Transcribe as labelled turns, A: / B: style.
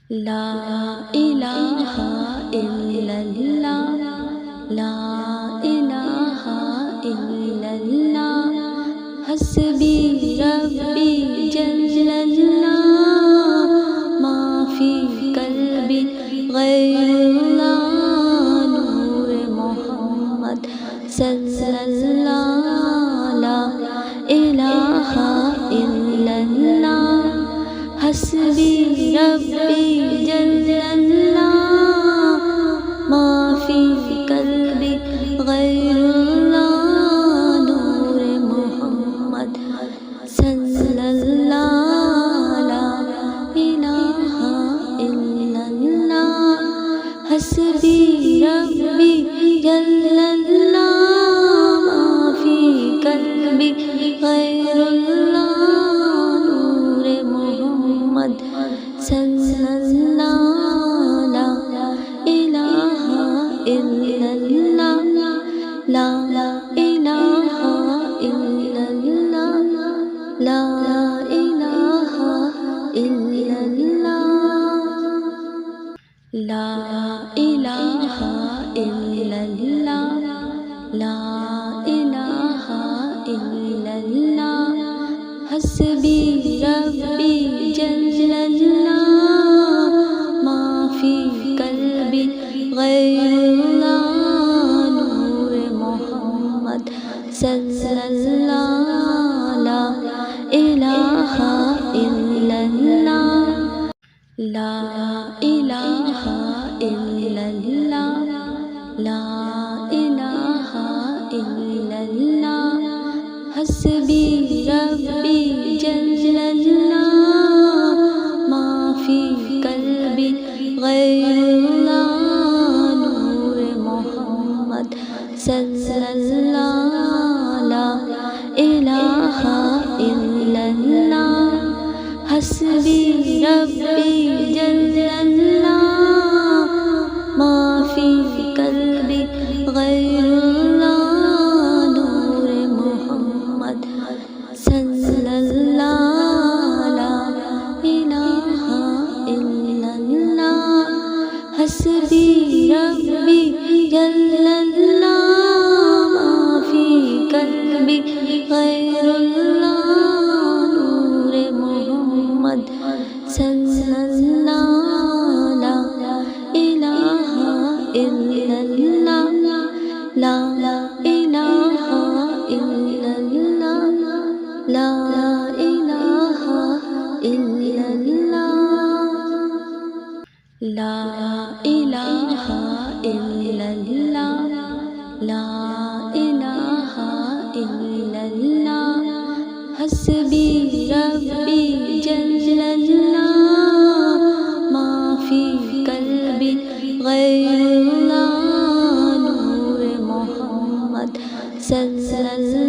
A: لا الہ الا اللہ، لا الہ الا اللہ، حسبی ربی جل اللہ، ما فی قلبی غیر اللہ، نور محمد صلی اللہ، لا الہ الا اللہ، حسبی ربی جل اللہ، ما فی قلبی غیر اللہ، نور محمد صلی اللہ، لا الہ الا اللہ، حسبی ربی جل اللہ، ما فی قلبی غیر اللہ، نور محمد صلی اللہ، لا الہ الا اللہ، لا الہ الا اللہ، لا الہ الا اللہ، لا الہ الا اللہ، لا الہ الا اللہ، حسبی ربی جل اللہ، ما فی قلبی غیر اللہ، نور محمد صلی اللہ، لا الہ الا اللہ، لا الہ الا اللہ، لا الہ الا اللہ، حسبی ربی جل اللہ، ما فی قلبی غیر اللہ، نور محمد صلی اللہ، لا الہ الا اللہ، حسبی ربی جل اللہ، ما فی قلبی غیر اللہ، نور محمد صلی اللہ، لا الہ الا اللہ، حسبی ربی جل اللہ، ما فی قلبی غیر اللہ، نور محمد صلی اللہ، لا الہ الا اللہ، لا الہ الا اللہ، لا الہ الا اللہ، لا الہ الا اللہ، لا الہ الا اللہ، حسبی ربی جل اللہ، ما فی قلبی غیر اللہ، نور محمد صلی اللہ۔